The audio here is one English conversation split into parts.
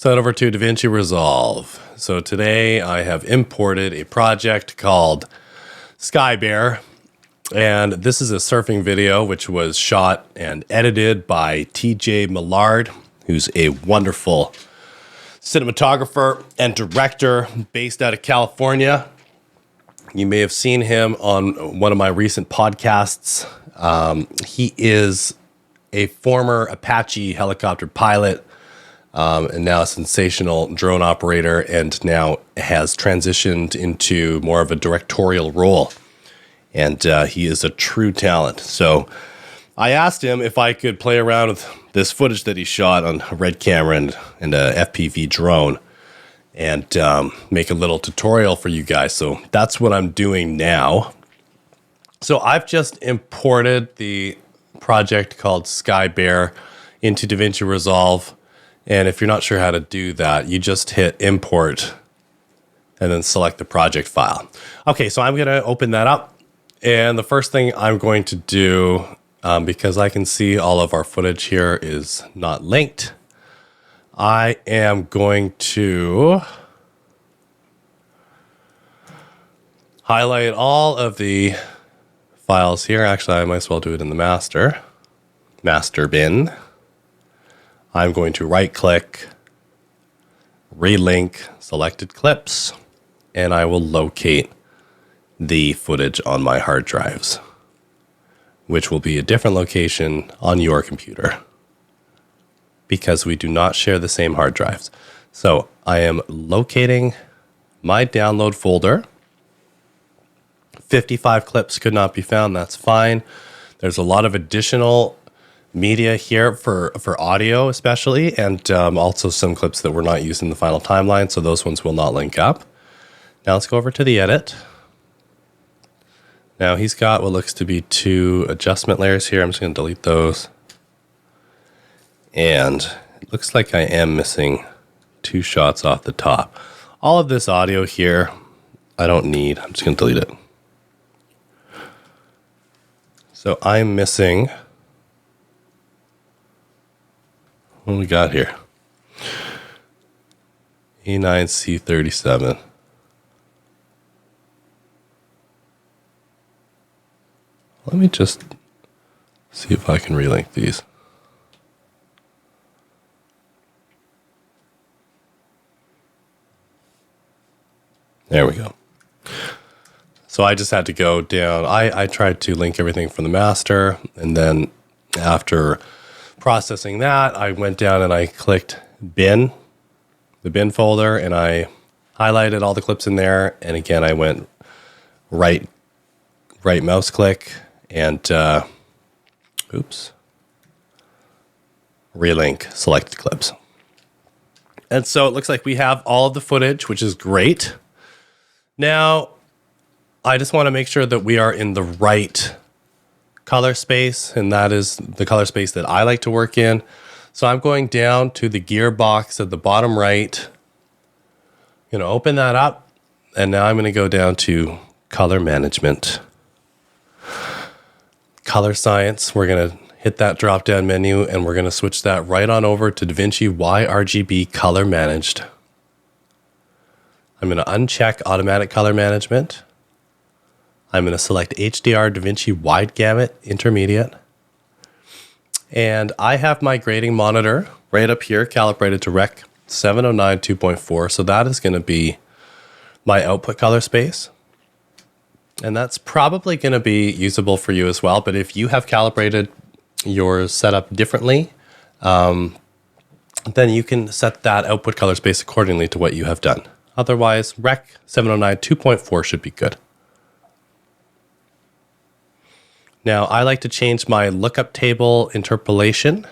So head over to Davinci Resolve. So today I have imported a project called Sky Bear, and this is a surfing video which was shot and edited by TJ Millard, who's a wonderful cinematographer and director based out of California. You may have seen him on one of my recent podcasts. He is a former Apache helicopter pilot, and now a sensational drone operator, and now has transitioned into more of a directorial role. And he is a true talent. So I asked him if I could play around with this footage that he shot on a Red camera and a FPV drone and make a little tutorial for you guys. So that's what I'm doing now. So I've just imported the project called Sky Bear into Davinci Resolve. And if you're not sure how to do that, you just hit import and then select the project file. Okay, so I'm going to open that up. And the first thing I'm going to do, because I can see all of our footage here is not linked, I am going to highlight all of the files here. Actually, I might as well do it in the master bin. I'm going to right click, relink selected clips, and I will locate the footage on my hard drives, which will be a different location on your computer because we do not share the same hard drives. So I am locating my download folder. 55 clips could not be found. That's fine. There's a lot of additional media here for audio especially, and also some clips that were not used in the final timeline, so those ones will not link up. Now let's go over to the edit. Now he's got what looks to be 2 adjustment layers here. I'm just going to delete those. And it looks like I am missing 2 shots off the top. All of this audio here I don't need. I'm just going to delete it. So I'm missing, what do we got here? A9C37. Let me just see if I can relink these. There we go. So I just had to go down. I tried to link everything from the master, and then after processing that, I went down and I clicked bin, the bin folder, and I highlighted all the clips in there. And again, I went right mouse click and relink selected clips. And so it looks like we have all of the footage, which is great. Now, I just want to make sure that we are in the right color space, and that is the color space that I like to work in. So I'm going down to the gear box at the bottom right. I'm going to open that up, and now I'm going to go down to color management. Color science, we're going to hit that drop down menu, and we're going to switch that right on over to Davinci YRGB color managed. I'm going to uncheck automatic color management. I'm going to select HDR Davinci Wide Gamut Intermediate. And I have my grading monitor right up here calibrated to Rec 709 2.4. So that is going to be my output color space. And that's probably going to be usable for you as well. But if you have calibrated your setup differently, then you can set that output color space accordingly to what you have done. Otherwise, Rec 709 2.4 should be good. Now, I like to change my lookup table interpolation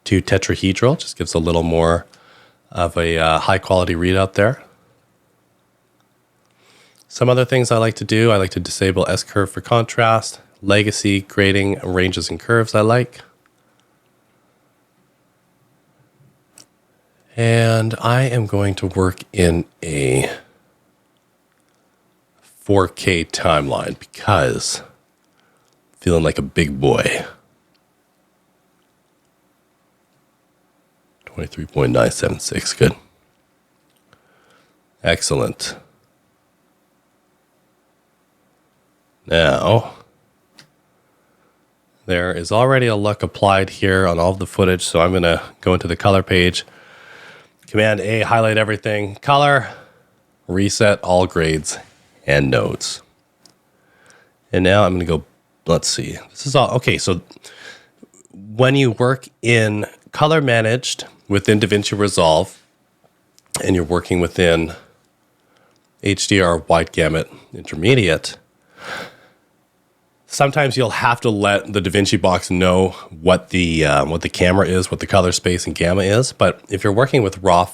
to tetrahedral. Just gives a little more of a high quality readout there. Some other things I like to do, I like to disable S-curve for contrast, legacy, grading, ranges and curves I like. And I am going to work in a 4K timeline because feeling like a big boy. 23.976, good. Excellent. Now, there is already a look applied here on all of the footage, so I'm going to go into the color page. Command A, highlight everything, color, reset all grades and nodes. And now I'm going to go, let's see. This is all, okay, so when you work in color managed within Davinci Resolve and you're working within HDR wide gamut intermediate, sometimes you'll have to let the Davinci box know what the camera is, what the color space and gamma is. But if you're working with raw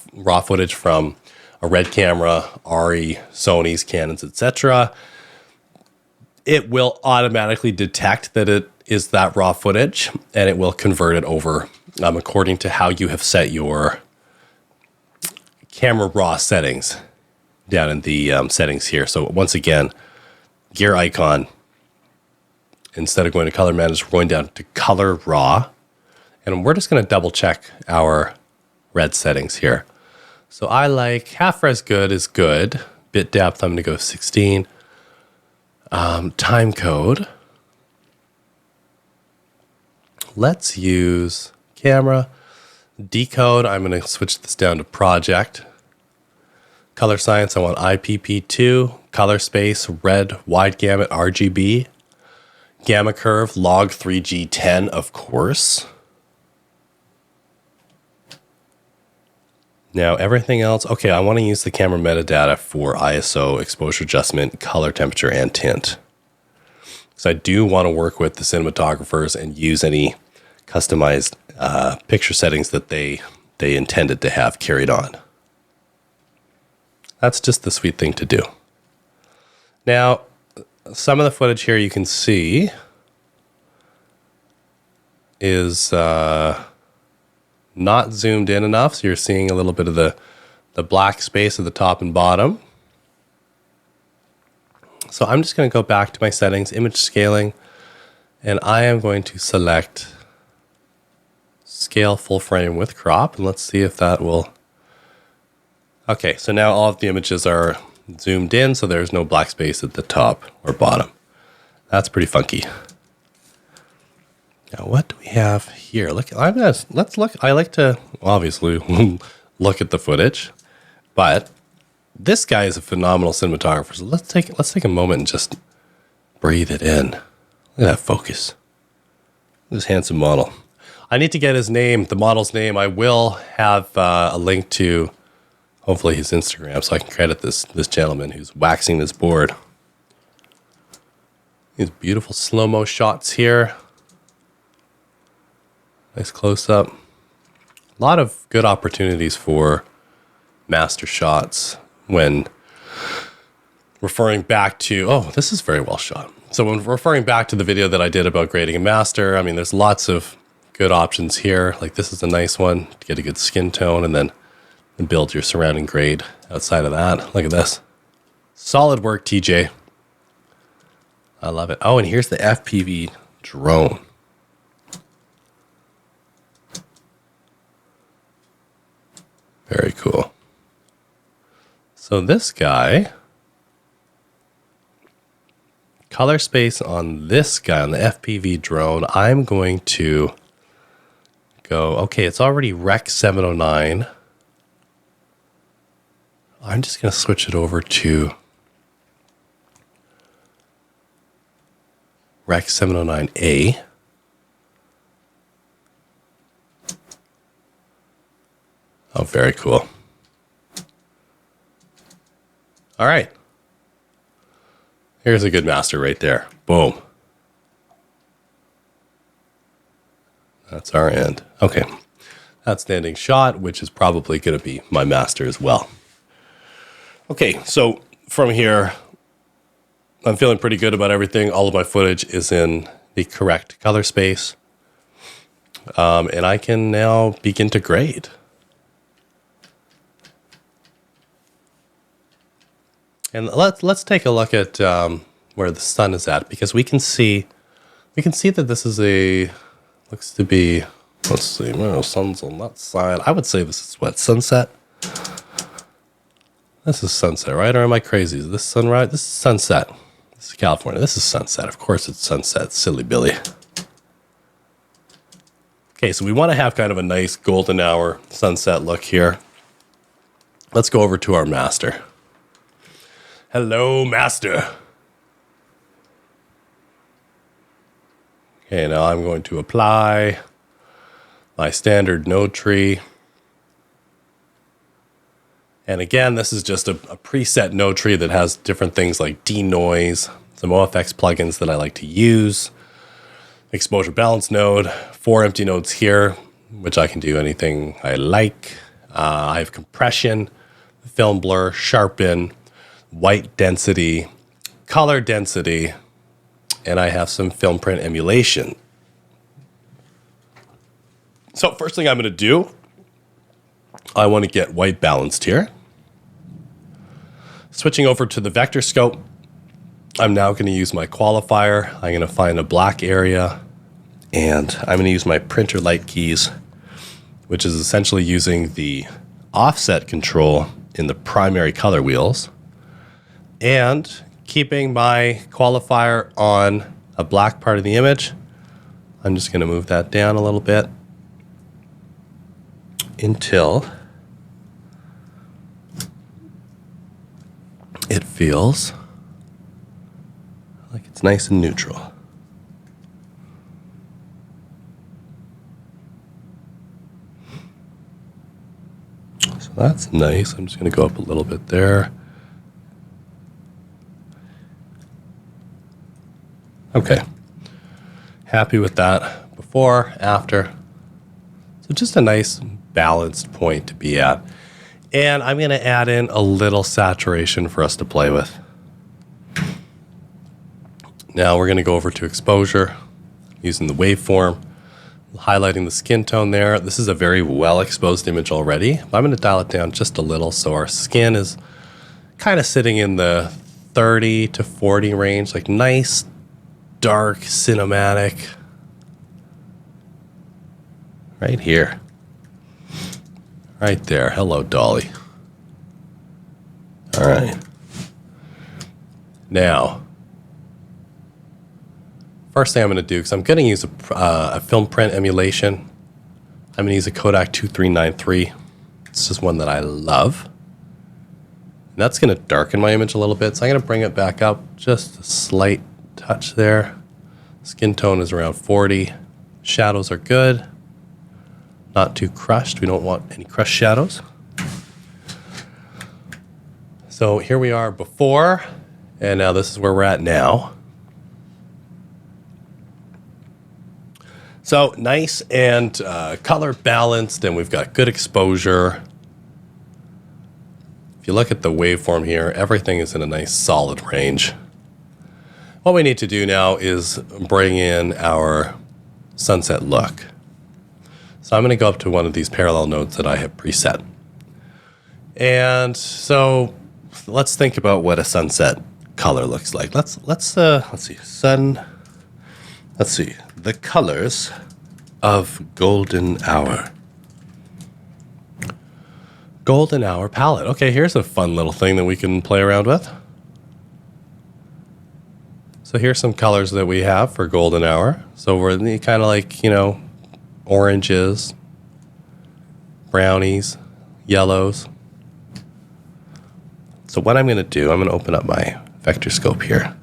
footage from a Red camera, ARRI, Sony's, Canons, etc., it will automatically detect that it is that raw footage, and it will convert it over according to how you have set your camera raw settings down in the settings here. So once again, gear icon. Instead of going to color manage, we're going down to color raw. And we're just going to double check our red settings here. So I like half res good is good. Bit depth, I'm going to go 16. Time code. Let's use camera. Decode, I'm going to switch this down to project. Color science, I want IPP2. Color space, red, wide gamut, RGB. Gamma curve, log 3G10, of course. Now everything else, okay, I want to use the camera metadata for ISO, exposure adjustment, color, temperature, and tint. So I do want to work with the cinematographers and use any customized picture settings that they intended to have carried on. That's just the sweet thing to do. Now, some of the footage here you can see is not zoomed in enough, so you're seeing a little bit of the black space at the top and bottom. So I'm just going to go back to my settings, image scaling, and I am going to select scale full frame with crop, and let's see if that will... Okay, so now all of the images are zoomed in, so there's no black space at the top or bottom. That's pretty funky. Now, what do we have here? Let's look. I like to obviously look at the footage, but this guy is a phenomenal cinematographer. So let's take a moment and just breathe it in. Look at that focus. This handsome model. I need to get his name, the model's name. I will have a link to hopefully his Instagram, so I can credit this gentleman who's waxing this board. These beautiful slow-mo shots here. Nice close-up. A lot of good opportunities for master shots when referring back to, oh, this is very well shot. So when referring back to the video that I did about grading a master, I mean, there's lots of good options here. Like this is a nice one to get a good skin tone and then build your surrounding grade outside of that. Look at this. Solid work, TJ. I love it. Oh, and here's the FPV drone. Very cool. So this guy, color space on this guy, on the FPV drone, I'm going to go, okay, it's already Rec 709. I'm just going to switch it over to Rec 709A. Oh, very cool. All right. Here's a good master right there. Boom. That's our end. Okay. Outstanding shot, which is probably going to be my master as well. Okay, so from here, I'm feeling pretty good about everything. All of my footage is in the correct color space. And I can now begin to grade. And let's take a look at where the sun is at, because we can see that this is looks to be Let's see. Well, sun's on that side. I would say this is what, sunset? This is sunset, right? Or am I crazy? Is this sunrise? This is sunset. This is California. This is sunset. Of course it's sunset. Silly Billy. Okay, so we want to have kind of a nice golden hour sunset look here. Let's go over to our master. Hello, master. Okay, now I'm going to apply my standard node tree. And again, this is just a preset node tree that has different things like denoise, some OFX plugins that I like to use, exposure balance node, 4 empty nodes here, which I can do anything I like. I have compression, film blur, sharpen, white density, color density, and I have some film print emulation. So first thing I'm going to do, I want to get white balanced here. Switching over to the vector scope, I'm now going to use my qualifier. I'm going to find a black area, and I'm going to use my printer light keys, which is essentially using the offset control in the primary color wheels, and keeping my qualifier on a black part of the image. I'm just going to move that down a little bit until it feels like it's nice and neutral. So that's nice. I'm just going to go up a little bit there. Okay. Happy with that. Before, after. So just a nice balanced point to be at. And I'm going to add in a little saturation for us to play with. Now we're going to go over to exposure using the waveform, highlighting the skin tone there. This is a very well exposed image already. I'm going to dial it down just a little so our skin is kind of sitting in the 30 to 40 range, like nice, dark, cinematic. Right here. Right there. Hello, Dolly. All right. Now, first thing I'm going to do, because I'm going to use a film print emulation, I'm going to use a Kodak 2393. This is one that I love. And that's going to darken my image a little bit, so I'm going to bring it back up just a slight touch there. Skin tone is around 40. Shadows are good. Not too crushed. We don't want any crushed shadows. So here we are before, and now this is where we're at now. So nice and color balanced, and we've got good exposure. If you look at the waveform here, everything is in a nice solid range. What we need to do now is bring in our sunset look. So I'm going to go up to one of these parallel nodes that I have preset. And so let's think about what a sunset color looks like. Let's see. Let's see. The colors of golden hour. Golden hour palette. Okay, here's a fun little thing that we can play around with. So here's some colors that we have for golden hour. So we're kind of like, oranges, brownies, yellows. So what I'm going to do, I'm going to open up my vector scope here.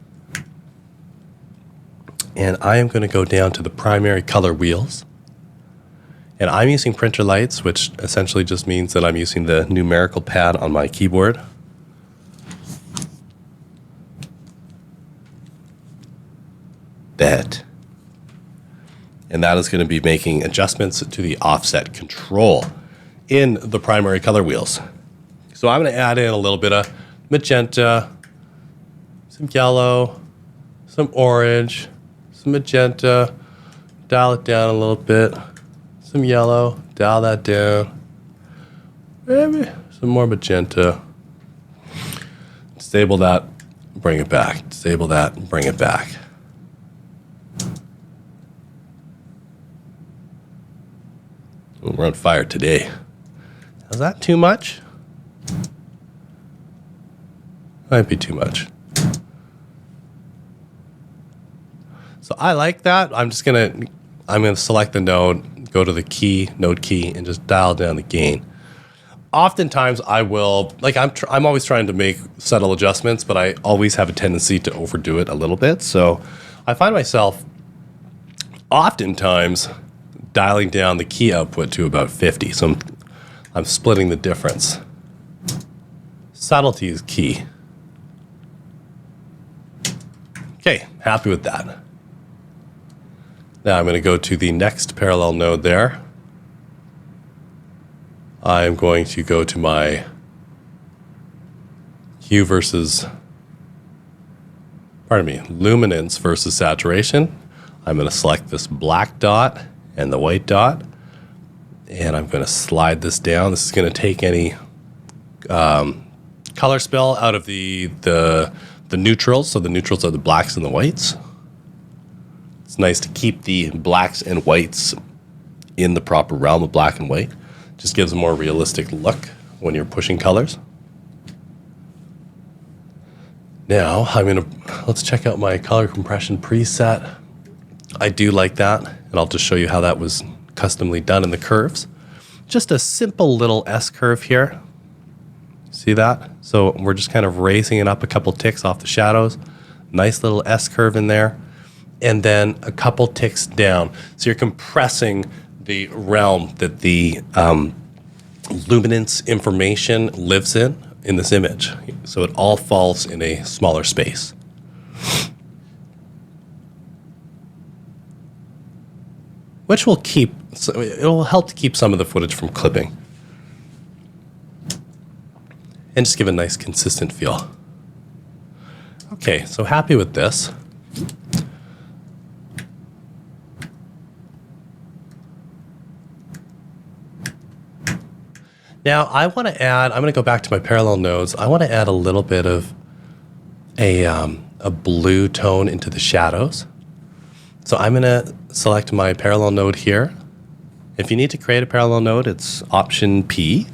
And I am going to go down to the primary color wheels. And I'm using printer lights, which essentially just means that I'm using the numerical pad on my keyboard. That. And that is going to be making adjustments to the offset control in the primary color wheels. So I'm going to add in a little bit of magenta, some yellow, some orange, some magenta, dial it down a little bit, some yellow, dial that down, maybe some more magenta. Disable that, bring it back. Disable that, bring it back. We're on fire today. Is that too much? Might be too much. So I like that. I'm gonna select the node, go to the key, node key, and just dial down the gain. Oftentimes I will, like I'm always trying to make subtle adjustments, but I always have a tendency to overdo it a little bit. So I find myself oftentimes dialing down the key output to about 50. So I'm splitting the difference. Subtlety is key. Okay, happy with that. Now I'm going to go to the next parallel node there. I'm going to go to my hue versus, luminance versus saturation. I'm going to select this black dot and the white dot, and I'm going to slide this down. This is going to take any color spill out of the neutrals. So the neutrals are the blacks and the whites. It's nice to keep the blacks and whites in the proper realm of black and white. Just gives a more realistic look when you're pushing colors. Now let's check out my color compression preset. I do like that, and I'll just show you how that was customly done in the curves. Just a simple little S curve here. See that? So we're just kind of raising it up a couple ticks off the shadows. Nice little S curve in there. And then a couple ticks down. So you're compressing the realm that the luminance information lives in this image. So it all falls in a smaller space. Which will it will help to keep some of the footage from clipping. And just give a nice consistent feel. Okay, so happy with this. Now I want to add, I'm going to go back to my parallel nodes. I want to add a little bit of a blue tone into the shadows. So I'm going to select my parallel node here. If you need to create a parallel node, it's Option P.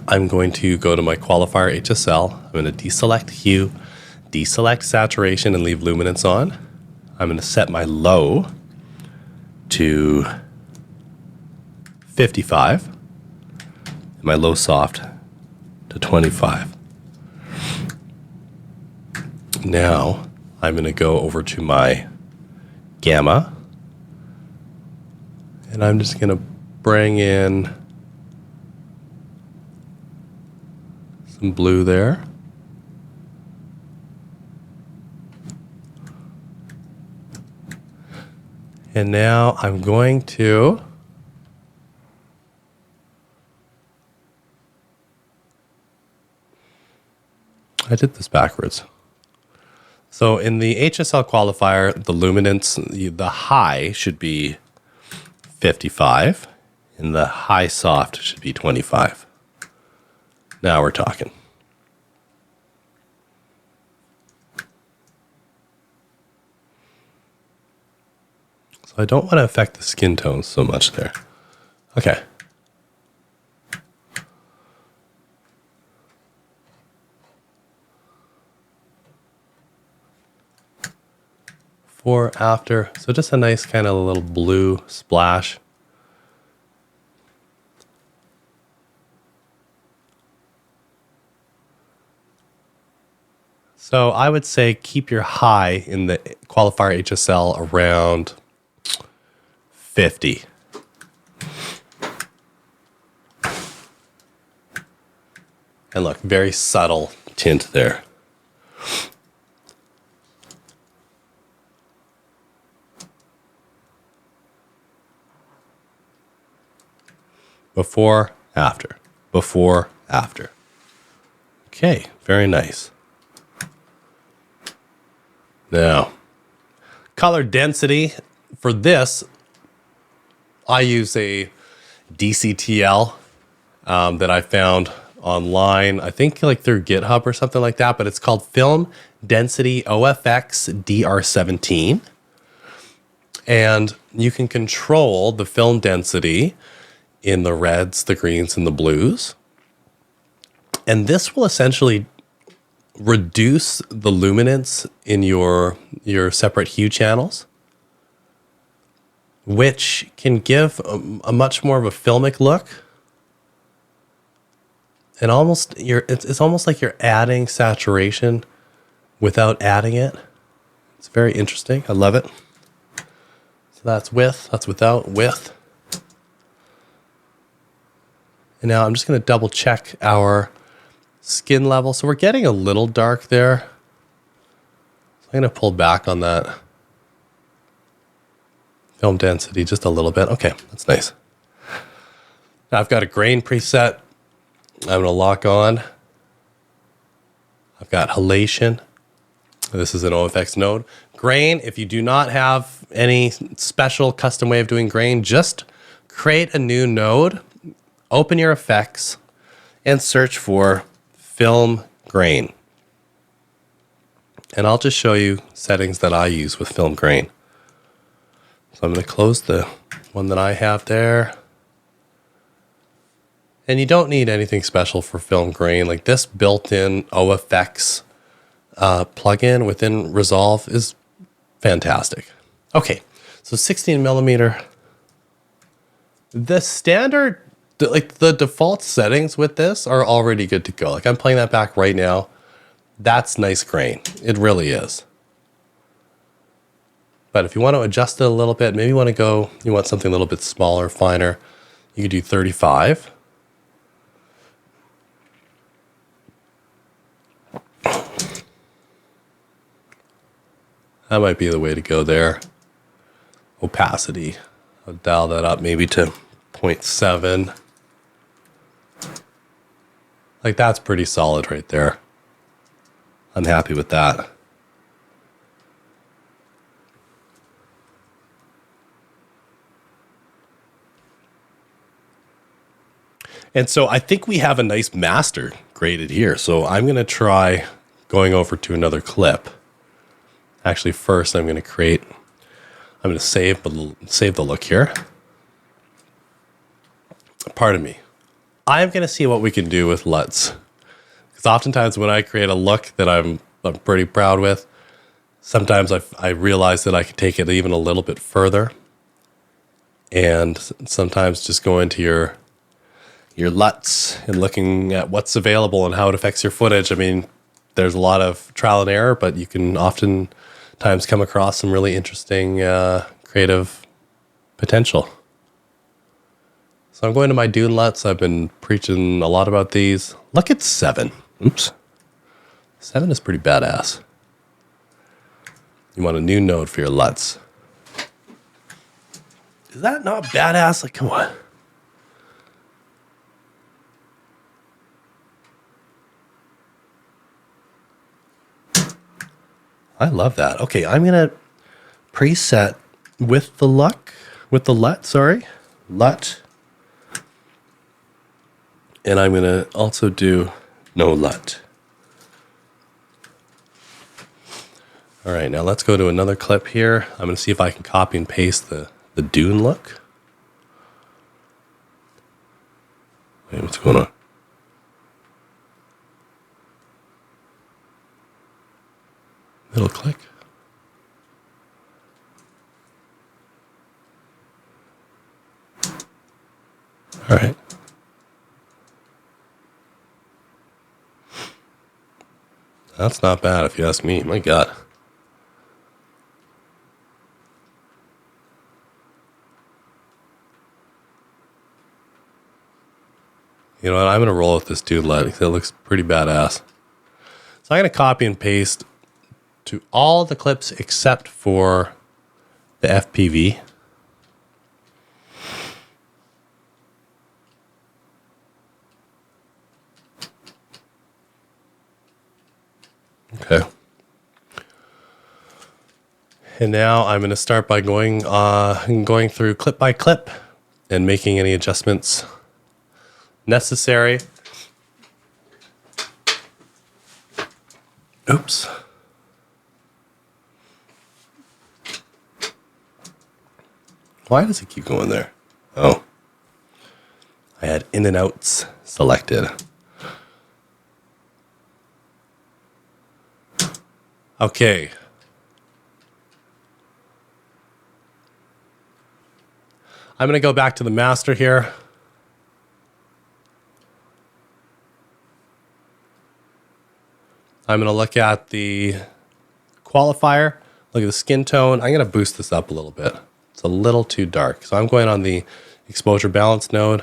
I'm going to go to my qualifier HSL. I'm going to deselect hue, deselect saturation, and leave luminance on. I'm going to set my low to 55, and my low soft to 25. Now I'm going to go over to my gamma, and I'm just going to bring in some blue there. And now I'm going to I did this backwards. So in the HSL qualifier, the luminance, the high should be 55, and the high soft should be 25. Now we're talking. So I don't want to affect the skin tones so much there. Okay. Before, after, so just a nice kind of little blue splash. So I would say keep your high in the qualifier HSL around 50. And look, very subtle tint there. Before, after. Before, after. Okay, very nice. Now, color density. For this, I use a DCTL that I found online, I think like through GitHub or something like that, but it's called Film Density OFX DR17. And you can control the film density in the reds, the greens, and the blues. And this will essentially reduce the luminance in your separate hue channels, which can give a much more of a filmic look. And it's almost like you're adding saturation without adding it. It's very interesting. I love it. So that's with, that's without, with. And now I'm just going to double check our skin level. So we're getting a little dark there. So I'm going to pull back on that film density just a little bit. Okay, that's nice. Now I've got a grain preset. I'm going to lock on. I've got halation. This is an OFX node. Grain, if you do not have any special custom way of doing grain, just create a new node, open your effects, and search for film grain. And I'll just show you settings that I use with film grain. So I'm going to close the one that I have there. And you don't need anything special for film grain. Like this built-in OFX plugin within Resolve is fantastic. Okay, so 16 millimeter. The standard, like the default settings with this are already good to go. Like I'm playing that back right now. That's nice grain. It really is. But if you want to adjust it a little bit, maybe you want something a little bit smaller, finer, you could do 35. That might be the way to go there. Opacity. I'll dial that up maybe to 0.7. Like that's pretty solid right there. I'm happy with that. And so I think we have a nice master graded here. So I'm going to try going over to another clip. Actually, first I'm going to save the look here. Pardon me. I'm going to see what we can do with LUTs. Because oftentimes when I create a look that I'm pretty proud with, sometimes I realize that I can take it even a little bit further. And sometimes just go into your LUTs and looking at what's available and how it affects your footage. I mean, there's a lot of trial and error, but you can oftentimes come across some really interesting creative potential. So I'm going to my Dune LUTs. I've been preaching a lot about these. Look at 7. Oops. 7 is pretty badass. You want a new node for your LUTs. Is that not badass? Like, come on. I love that. Okay, I'm going to preset with the LUT. And I'm going to also do no LUT. All right, now let's go to another clip here. I'm going to see if I can copy and paste the Dune look. Wait, what's going on? Middle click. All right. That's not bad if you ask me. My God. You know what? I'm going to roll with this Dune LUT because it looks pretty badass. So I'm going to copy and paste to all the clips except for the FPV. Okay. And now I'm going to start by going through clip by clip and making any adjustments necessary. Oops. Why does it keep going there? Oh, I had in and outs selected. Okay. I'm going to go back to the master here. I'm going to look at the qualifier, look at the skin tone. I'm going to boost this up a little bit. It's a little too dark. So I'm going on the exposure balance node.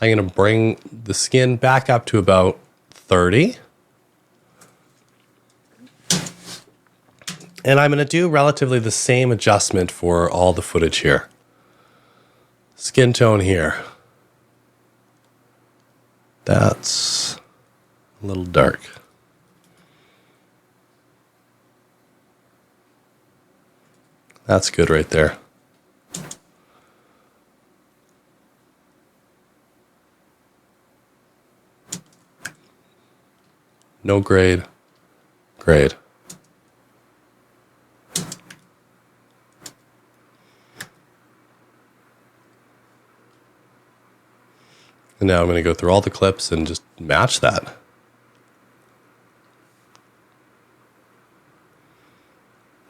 I'm going to bring the skin back up to about 30. And I'm going to do relatively the same adjustment for all the footage here. Skin tone here. That's a little dark. That's good right there. No grade, grade. And now I'm going to go through all the clips and just match that.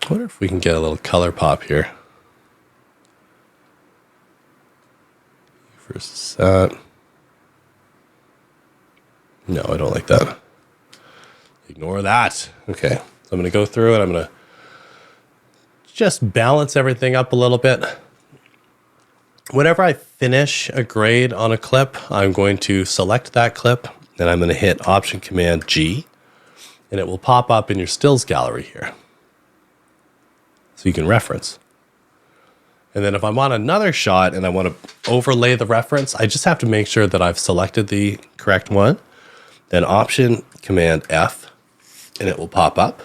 I wonder if we can get a little color pop here. Versus that. No, I don't like that. Ignore that. Okay, so I'm going to go through and I'm going to just balance everything up a little bit. Whenever I finish a grade on a clip, I'm going to select that clip and I'm going to hit Option Command G and it will pop up in your stills gallery here. So you can reference. And then if I'm on another shot and I want to overlay the reference, I just have to make sure that I've selected the correct one. Then Option Command F and it will pop up.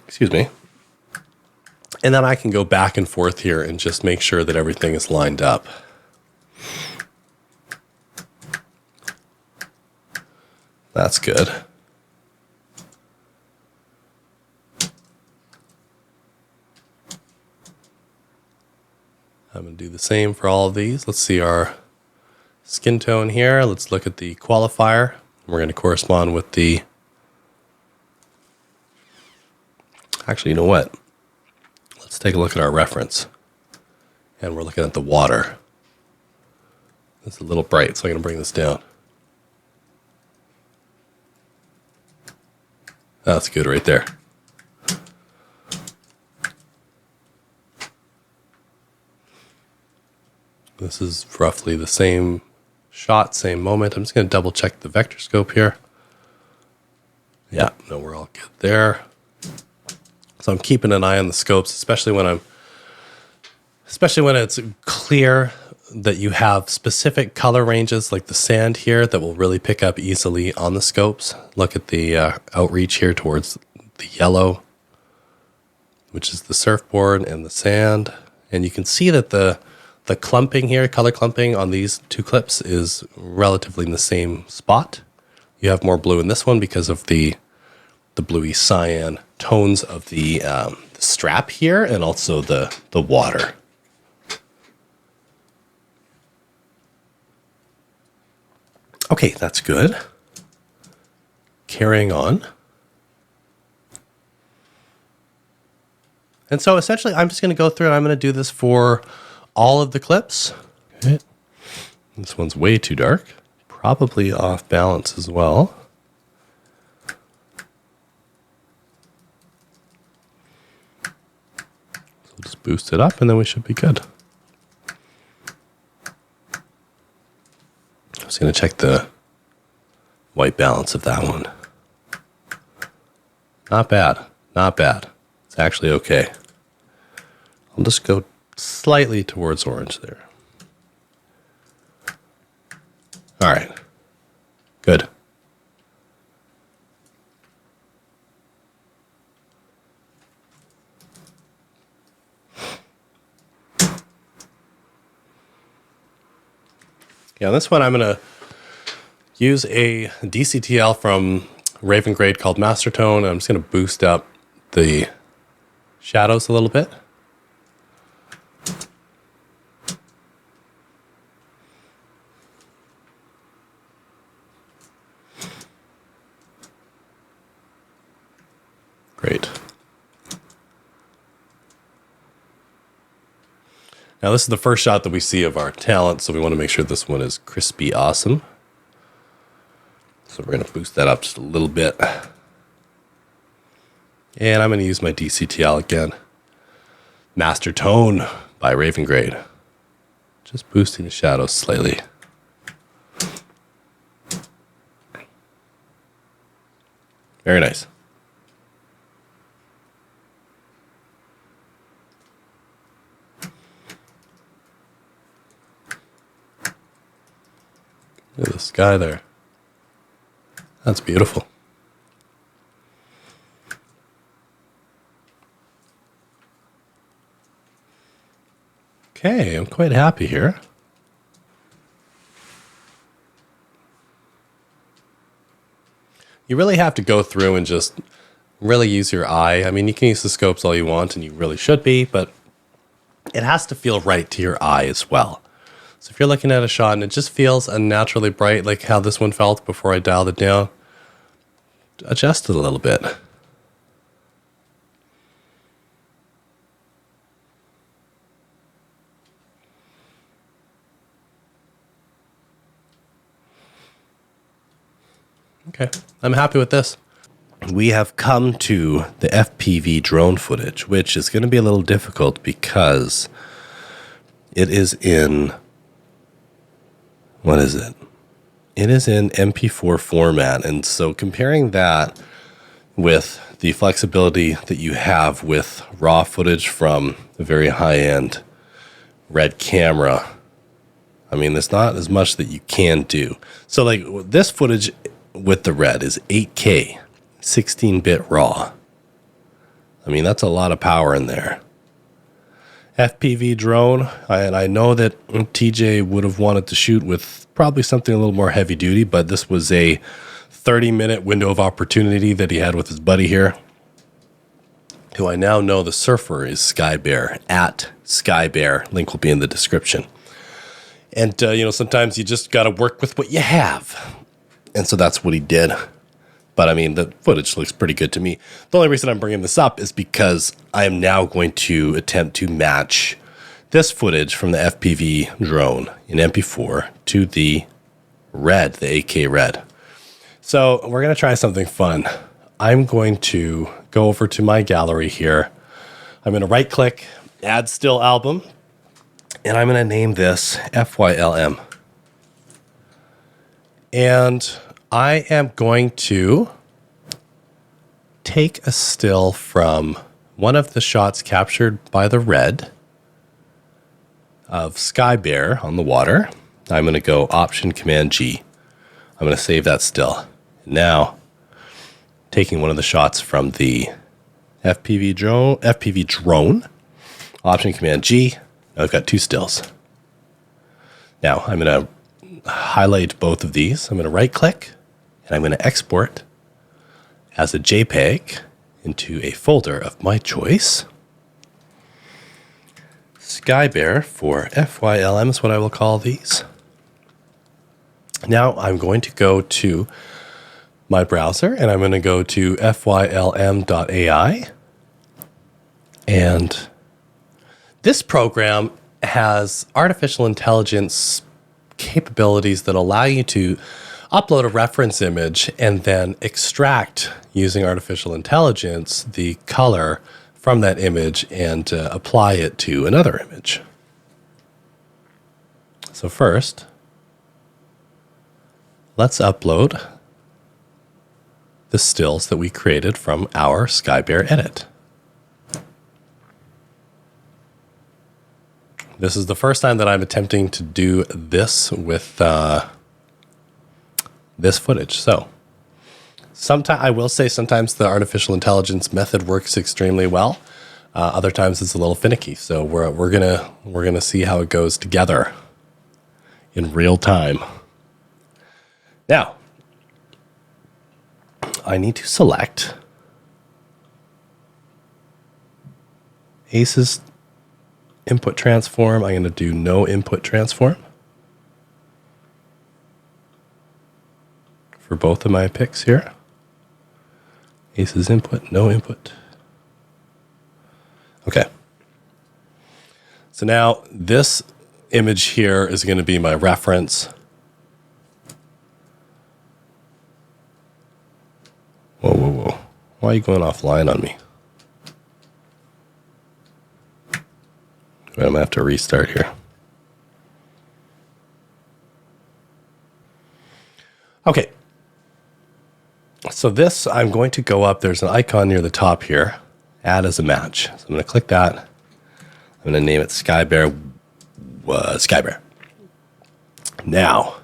Excuse me. And then I can go back and forth here and just make sure that everything is lined up. That's good. I'm going to do the same for all of these. Let's see our skin tone here. Let's look at the qualifier. We're going to correspond with the... Actually, you know what? Let's take a look at our reference. And we're looking at the water. It's a little bright, so I'm going to bring this down. That's good right there. This is roughly the same shot, same moment. I'm just going to double check the vector scope here. Yeah, no, we're all good there. So I'm keeping an eye on the scopes, especially when it's clear that you have specific color ranges like the sand here that will really pick up easily on the scopes. Look at the outreach here towards the yellow, which is the surfboard, and the sand. And you can see that the clumping here, color clumping on these two clips is relatively in the same spot. You have more blue in this one because of the bluey cyan tones of the strap here and also the water. Okay, that's good. Carrying on. And so essentially I'm just going to go through and I'm going to do this for all of the clips. Okay. This one's way too dark. Probably off balance as well. So just boost it up and then we should be good. I'm just going to check the white balance of that one. Not bad. Not bad. It's actually okay. I'll just go slightly towards orange there. All right. Good. Yeah, this one I'm going to use a DCTL from Ravengrade called Master Tone. I'm just going to boost up the shadows a little bit. Now this is the first shot that we see of our talent, so we want to make sure this one is crispy awesome. So we're going to boost that up just a little bit. And I'm going to use my DCTL again. Master Tone by Ravengrade. Just boosting the shadows slightly. Very nice. Look at the sky there. That's beautiful. Okay, I'm quite happy here. You really have to go through and just really use your eye. I mean, you can use the scopes all you want, and you really should be, but it has to feel right to your eye as well. So if you're looking at a shot and it just feels unnaturally bright, like how this one felt before I dialed it down, adjust it a little bit. Okay, I'm happy with this. We have come to the FPV drone footage, which is going to be a little difficult because it is in, what is it? It is in MP4 format. And so comparing that with the flexibility that you have with raw footage from a very high-end RED camera, I mean, there's not as much that you can do. So like this footage with the RED is 8K, 16-bit raw. I mean, that's a lot of power in there. FPV drone, and I know that TJ would have wanted to shoot with probably something a little more heavy duty, but this was a 30-minute window of opportunity that he had with his buddy here, who I now know the surfer is Skybear, at Skybear. Link will be in the description. And, you know, sometimes you just got to work with what you have. And so that's what he did. But I mean, the footage looks pretty good to me. The only reason I'm bringing this up is because I am now going to attempt to match this footage from the FPV drone in MP4 to the RED, the 8K RED. So we're going to try something fun. I'm going to go over to my gallery here. I'm going to right click, add still album, and I'm going to name this FYLM. And I am going to take a still from one of the shots captured by the RED of Skybear on the water. I'm going to go Option Command G. I'm going to save that still. Now, taking one of the shots from the FPV drone, Option Command G. I've got two stills. Now, I'm going to highlight both of these. I'm going to right click and I'm going to export as a JPEG into a folder of my choice. Skybear for FYLM is what I will call these. Now I'm going to go to my browser and I'm going to go to FYLM.ai. And this program has artificial intelligence capabilities that allow you to upload a reference image and then extract, using artificial intelligence, the color from that image and apply it to another image. So first, let's upload the stills that we created from our Skybear edit. This is the first time that I'm attempting to do this with this footage. So sometimes I will say sometimes the artificial intelligence method works extremely well. Other times it's a little finicky. So we're gonna see how it goes together in real time. Now, I need to select Ace's input transform. I'm going to do no input transform for both of my picks here. Ace's input, no input. Okay. So now this image here is going to be my reference. Whoa, whoa, whoa. Why are you going offline on me? I'm going to have to restart here. Okay. So this, I'm going to go up. There's an icon near the top here. Add as a match. So I'm going to click that. I'm going to name it Skybear. Skybear. Now,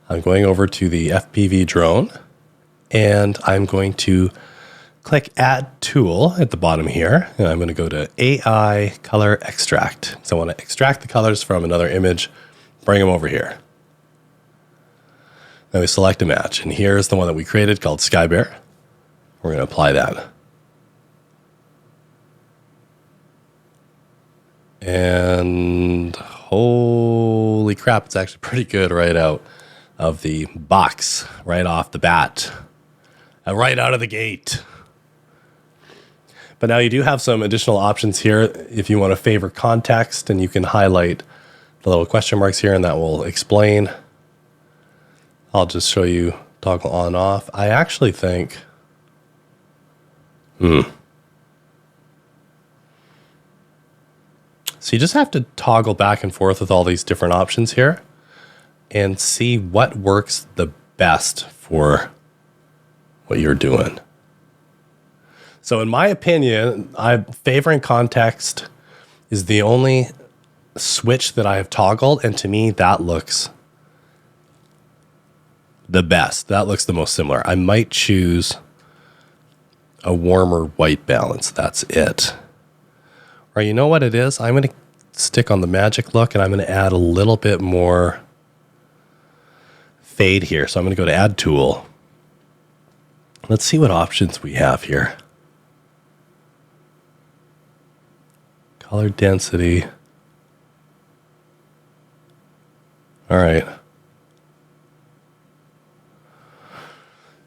I'm going over to the FPV drone, and I'm going to click Add Tool at the bottom here, and I'm going to go to AI Color Extract. So I want to extract the colors from another image, bring them over here. Then we select a match, and here's the one that we created called Skybear. We're going to apply that. And holy crap, it's actually pretty good right out of the box, right off the bat, right out of the gate. But now you do have some additional options here if you want to favor context, and you can highlight the little question marks here, and that will explain. I'll just show you toggle on and off. I actually think, So you just have to toggle back and forth with all these different options here and see what works the best for what you're doing. So in my opinion, favoring context is the only switch that I have toggled, and to me that looks the best. That looks the most similar. I might choose a warmer white balance. That's it. Or you know what it is? I'm going to stick on the magic look, and I'm going to add a little bit more fade here. So I'm going to go to Add Tool. Let's see what options we have here. Color density. All right.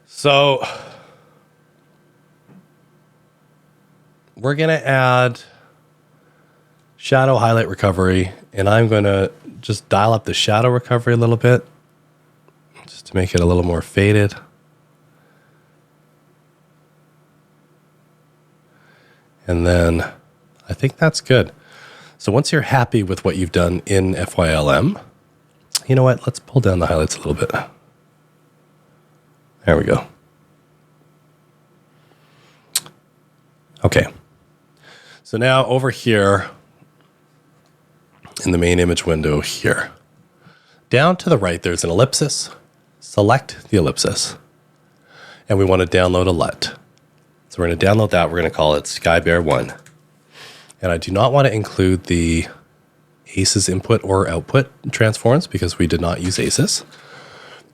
So we're going to add shadow highlight recovery, and I'm going to just dial up the shadow recovery a little bit just to make it a little more faded. And then I think that's good. So once you're happy with what you've done in FYLM, you know what? Let's pull down the highlights a little bit. There we go. Okay. So now over here in the main image window here, down to the right, there's an ellipsis. Select the ellipsis. And we want to download a LUT. So we're going to download that. We're going to call it Skybear 1. And I do not want to include the ACES input or output transforms because we did not use ACES.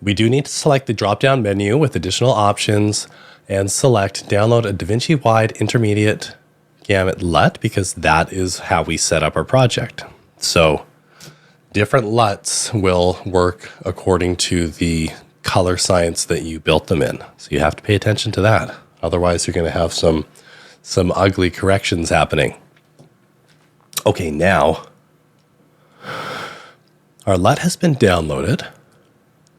We do need to select the drop-down menu with additional options and select Download a Davinci Wide Intermediate Gamut LUT because that is how we set up our project. So different LUTs will work according to the color science that you built them in. So you have to pay attention to that. Otherwise, you're going to have some ugly corrections happening. Okay, now our LUT has been downloaded.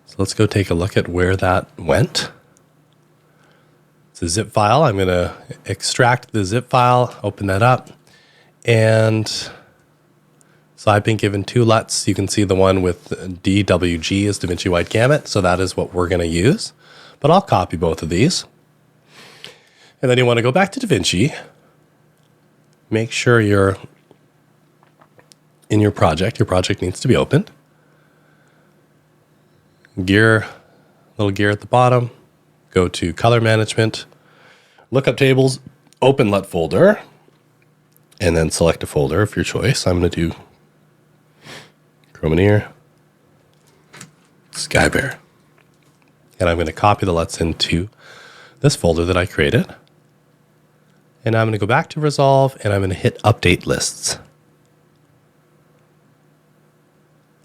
So let's go take a look at where that went. It's a zip file. I'm going to extract the zip file, open that up. And so I've been given two LUTs. You can see the one with DWG is Davinci Wide Gamut. So that is what we're going to use. But I'll copy both of these. And then you want to go back to Davinci. Make sure you're in your project. Your project needs to be opened. Gear, little gear at the bottom. Go to Color Management, Lookup Tables, Open LUT folder, and then select a folder of your choice. I'm going to do Chromineer, Skybear. And I'm going to copy the LUTs into this folder that I created. And I'm going to go back to Resolve, and I'm going to hit Update Lists.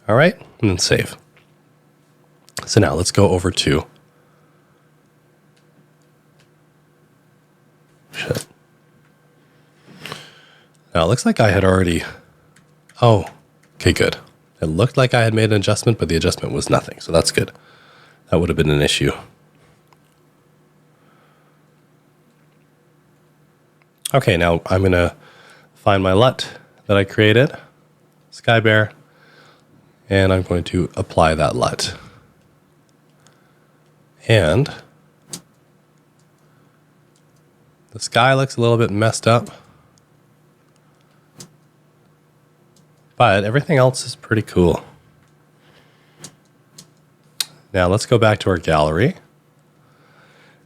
All right, and then save. So now let's go over to Now, it looks like I had already Oh, okay, good. It looked like I had made an adjustment, but the adjustment was nothing. So that's good. That would have been an issue. Okay, now I'm going to find my LUT that I created, Sky Bear, and I'm going to apply that LUT. And the sky looks a little bit messed up, but everything else is pretty cool. Now let's go back to our gallery.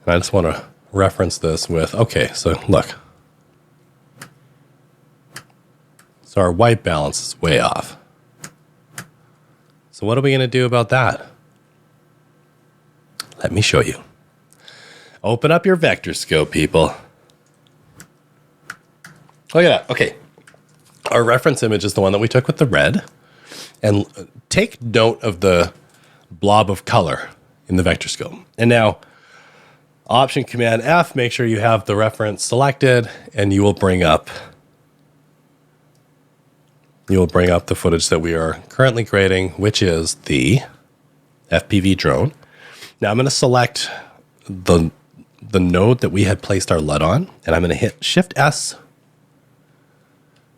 And I just want to reference this with, okay, so look. So our white balance is way off. So what are we going to do about that? Let me show you. Open up your vector scope, people. Look at that. Okay. Our reference image is the one that we took with the red. And take note of the blob of color in the vector scope. And now, Option Command F, make sure you have the reference selected, and you will bring up the footage that we are currently grading, which is the FPV drone. Now I'm going to select the node that we had placed our LUT on, and I'm going to hit Shift S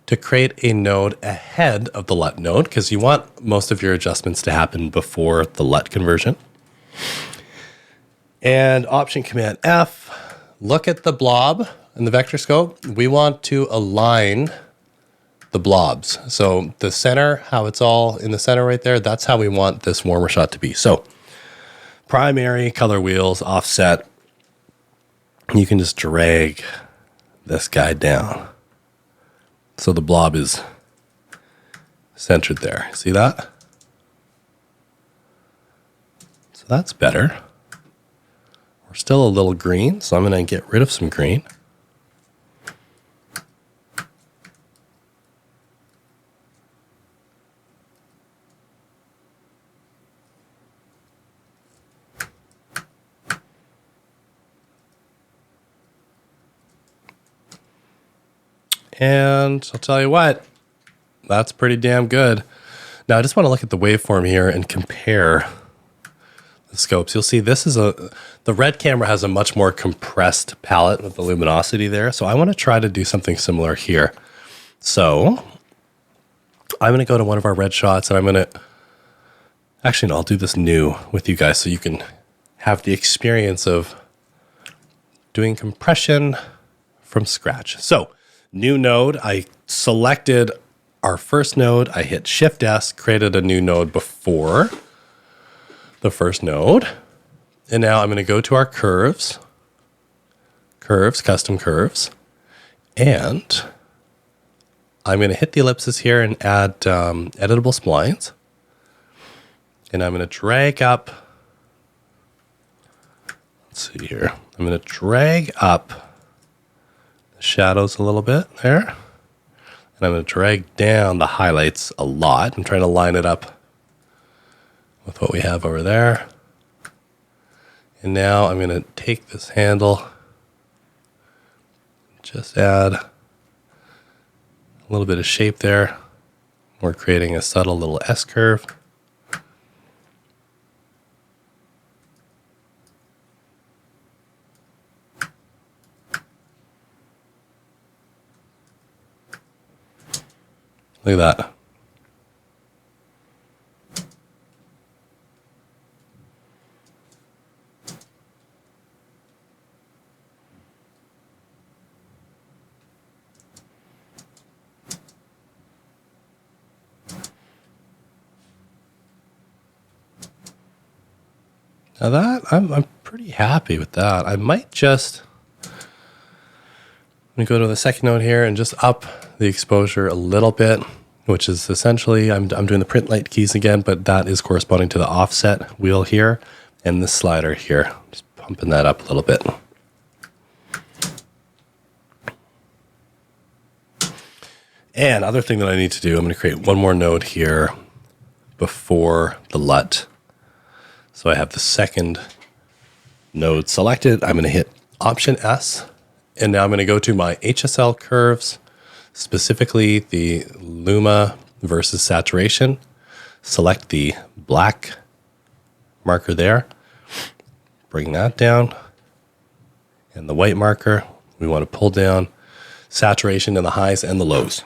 to create a node ahead of the LUT node, because you want most of your adjustments to happen before the LUT conversion. And Option Command F, look at the blob in the vector scope. We want to align the blobs. So the center, how it's all in the center right there, that's how we want this warmer shot to be. So primary, color wheels, offset. You can just drag this guy down. So the blob is centered there. See that? So that's better. We're still a little green, so I'm going to get rid of some green. And I'll tell you what, that's pretty damn good. Now I just want to look at the waveform here and compare the scopes. You'll see this is the red camera has a much more compressed palette with the luminosity there. So I want to try to do something similar here. So I'm going to go to one of our red shots, and I'm going to, actually, no, I'll do this new with you guys so you can have the experience of doing compression from scratch. So new node, I selected our first node, I hit Shift S, created a new node before the first node. And now I'm going to go to our curves, custom curves, and I'm going to hit the ellipses here and add editable splines. And I'm going to drag up, let's see here, I'm going to drag up shadows a little bit there. And I'm going to drag down the highlights a lot. I'm trying to line it up with what we have over there. And now I'm going to take this handle, just add a little bit of shape there. We're creating a subtle little S curve. Look at that. Now that, I'm pretty happy with that. I might just, I'm going to go to the second node here and just up the exposure a little bit, which is essentially, I'm doing the print light keys again, but that is corresponding to the offset wheel here and the slider here. Just pumping that up a little bit. And other thing that I need to do, I'm going to create one more node here before the LUT. So I have the second node selected. I'm going to hit Option S, and now I'm going to go to my HSL curves, specifically the Luma versus saturation. Select the black marker there. Bring that down. And the white marker, we want to pull down saturation in the highs and the lows.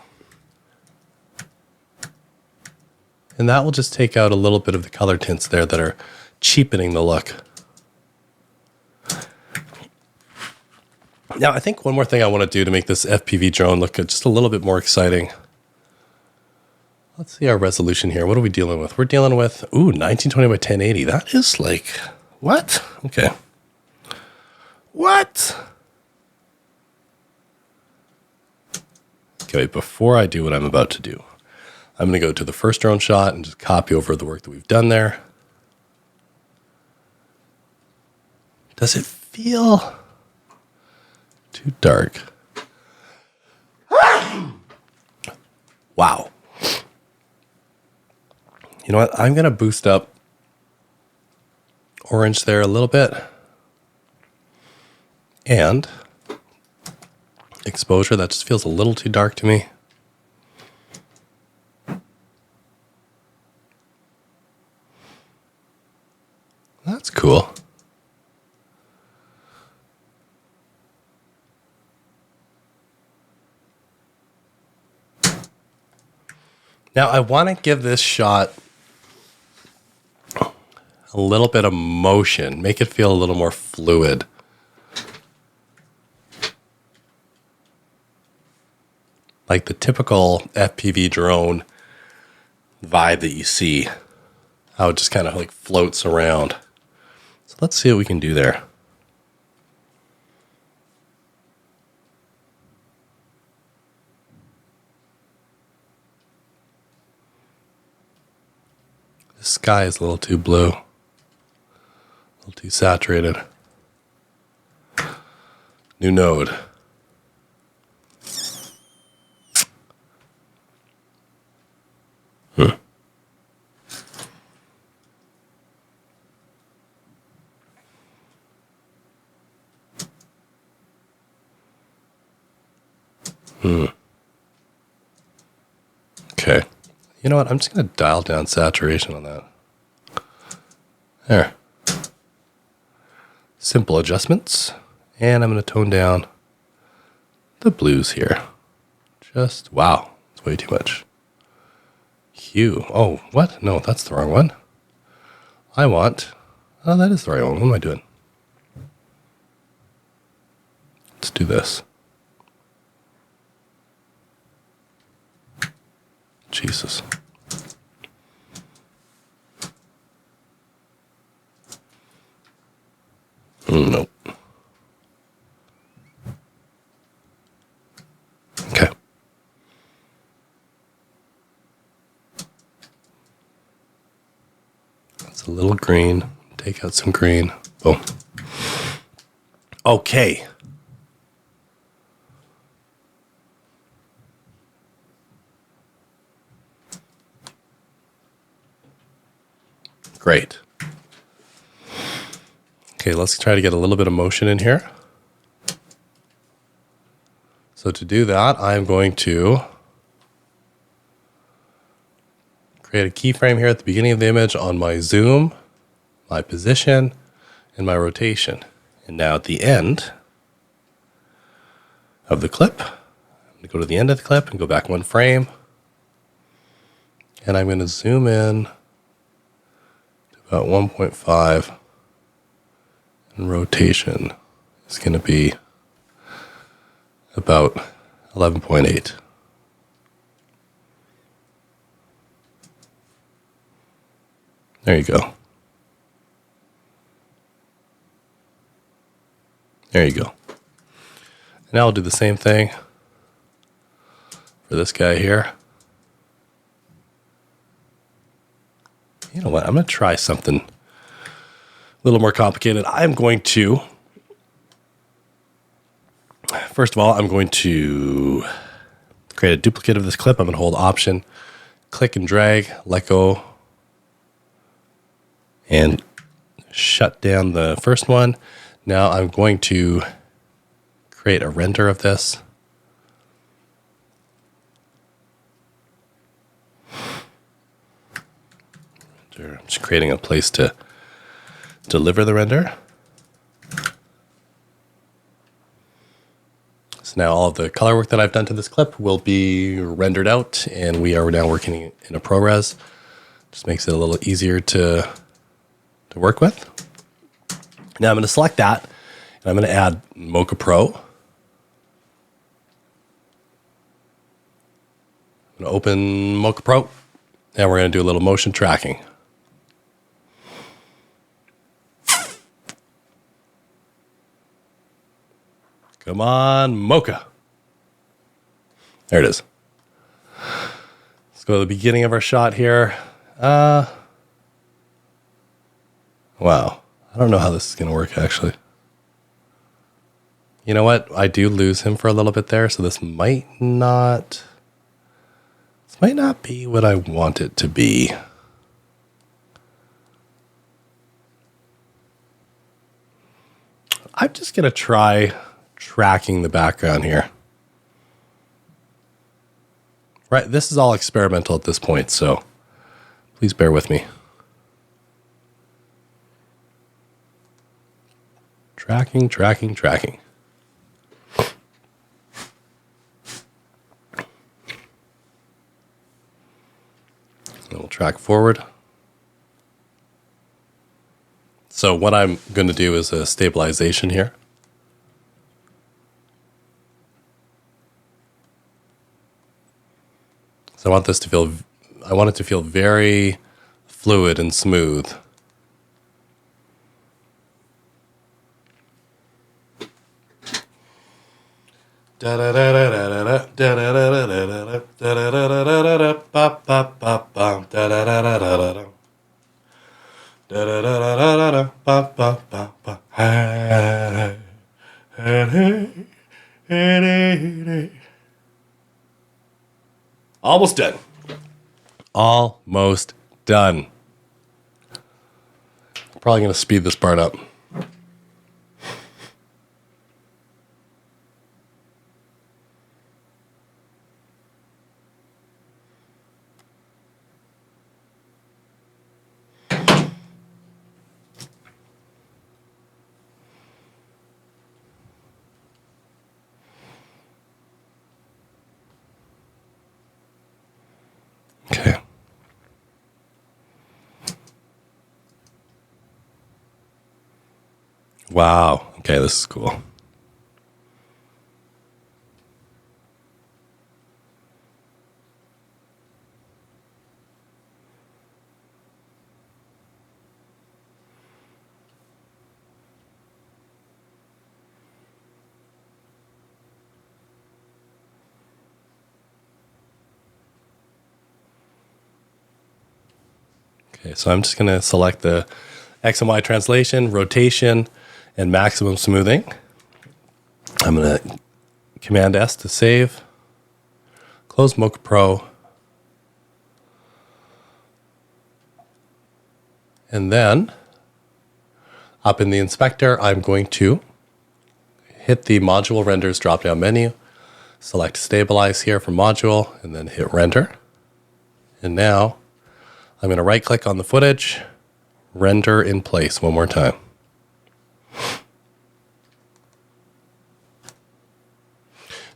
And that will just take out a little bit of the color tints there that are cheapening the look. Now, I think one more thing I want to do to make this FPV drone look just a little bit more exciting. Let's see our resolution here. What are we dealing with? We're dealing with, 1920 by 1080. That is like, what? Okay. What? Okay, before I do what I'm about to do, I'm going to go to the first drone shot and just copy over the work that we've done there. Does it feel too dark? Wow. You know what? I'm going to boost up orange there a little bit. And exposure, that just feels a little too dark to me. That's cool. Now I want to give this shot a little bit of motion, make it feel a little more fluid. Like the typical FPV drone vibe that you see, how it just kind of like floats around. So let's see what we can do there. The sky is a little too blue, a little too saturated. New node. Okay. You know what? I'm just going to dial down saturation on that. There. Simple adjustments. And I'm going to tone down the blues here. Just, wow. It's way too much. Hue. Oh, what? No, that's the wrong one. I want... Oh, that is the right one. What am I doing? Let's do this. Jesus. Nope. Okay. That's a little green. Take out some green. Boom. Okay. Great. Okay, let's try to get a little bit of motion in here. So to do that, I'm going to create a keyframe here at the beginning of the image on my zoom, my position, and my rotation. And now at the end of the clip, I'm going to go to the end of the clip and go back one frame. And I'm going to zoom in to about 1.5. And rotation is going to be about 11.8. There you go. There you go. And now I'll do the same thing for this guy here. You know what? I'm going to try something a little more complicated. I'm going to, first of all, I'm going to create a duplicate of this clip. I'm going to hold Option, click and drag, let go, and shut down the first one. Now I'm going to create a render of this. Sure, I'm just creating a place to deliver the render. So now all of the color work that I've done to this clip will be rendered out, and we are now working in a ProRes. Just makes it a little easier to work with. Now I'm going to select that, and I'm going to add Mocha Pro. I'm going to open Mocha Pro, and we're going to do a little motion tracking. Come on, Mocha. There it is. Let's go to the beginning of our shot here. Wow. I don't know how this is going to work, actually. You know what? I do lose him for a little bit there, so this might not be what I want it to be. I'm just going to try tracking the background here. Right, this is all experimental at this point, so please bear with me. Tracking. And we'll track forward. So what I'm going to do is a stabilization here. So I want it to feel very fluid and smooth. Almost done. Almost done. Probably going to speed this part up. Okay. Wow. Okay, this is cool. Okay, so I'm just going to select the X and Y translation, rotation, and maximum smoothing. I'm going to Command S to save. Close Mocha Pro. And then up in the inspector, I'm going to hit the module renders drop-down menu, select stabilize here for module, and then hit render. And now I'm going to right click on the footage, render in place one more time.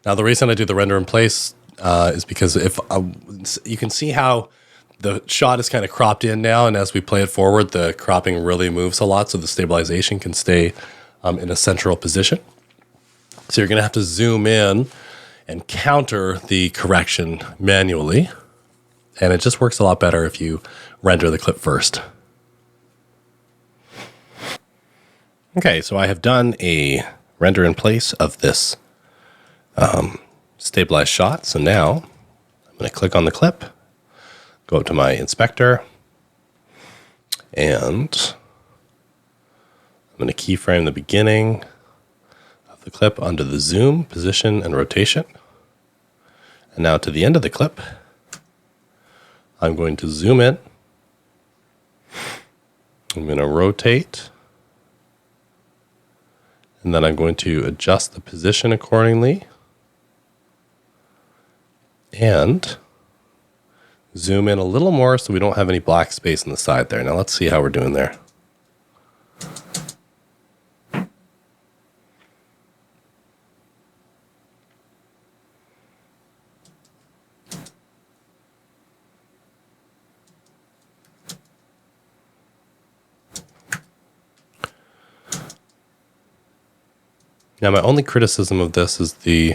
Now, the reason I do the render in place is because if you can see how the shot is kind of cropped in now, and as we play it forward, the cropping really moves a lot, so the stabilization can stay in a central position. So you're going to have to zoom in and counter the correction manually, and it just works a lot better if you render the clip first. Okay, so I have done a render in place of this stabilized shot. So now I'm going to click on the clip, go up to my inspector, and I'm going to keyframe the beginning of the clip under the zoom, position, and rotation. And now to the end of the clip, I'm going to zoom in. I'm going to rotate. And then I'm going to adjust the position accordingly. And zoom in a little more so we don't have any black space on the side there. Now let's see how we're doing there. Now, my only criticism of this is the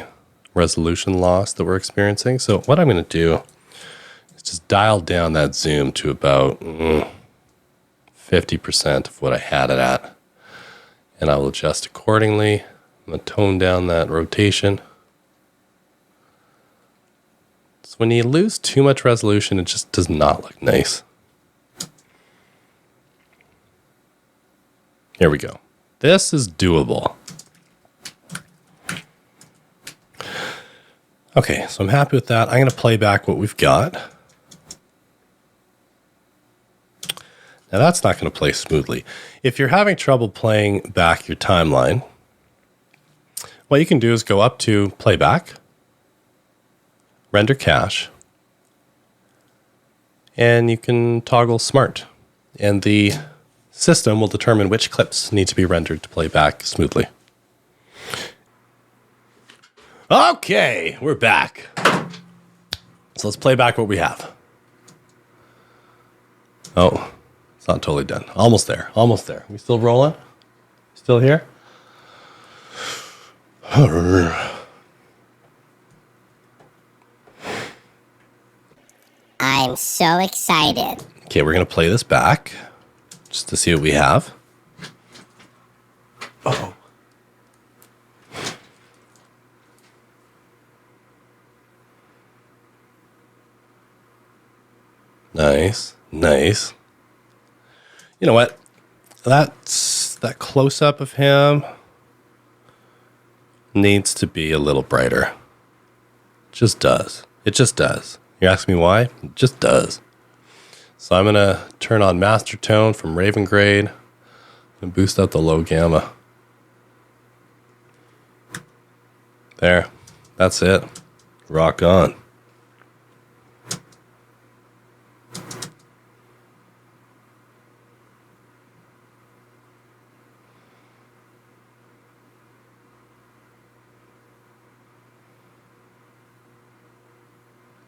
resolution loss that we're experiencing. So what I'm going to do is just dial down that zoom to about 50% of what I had it at. And I will adjust accordingly. I'm going to tone down that rotation. So when you lose too much resolution, it just does not look nice. Here we go. This is doable. Okay, so I'm happy with that. I'm going to play back what we've got. Now that's not going to play smoothly. If you're having trouble playing back your timeline, what you can do is go up to Playback, Render Cache, and you can toggle Smart. And the system will determine which clips need to be rendered to play back smoothly. Okay, we're back. So let's play back what we have. Oh, it's not totally done. Almost there, almost there. We still rolling? Still here? I'm so excited. Okay, we're going to play this back just to see what we have. Uh-oh. Nice, nice. You know what? That close-up of him needs to be a little brighter. It just does. It just does. You ask me why? It just does. So I'm going to turn on Master Tone from Ravengrade and boost up the low gamma. There. That's it. Rock on.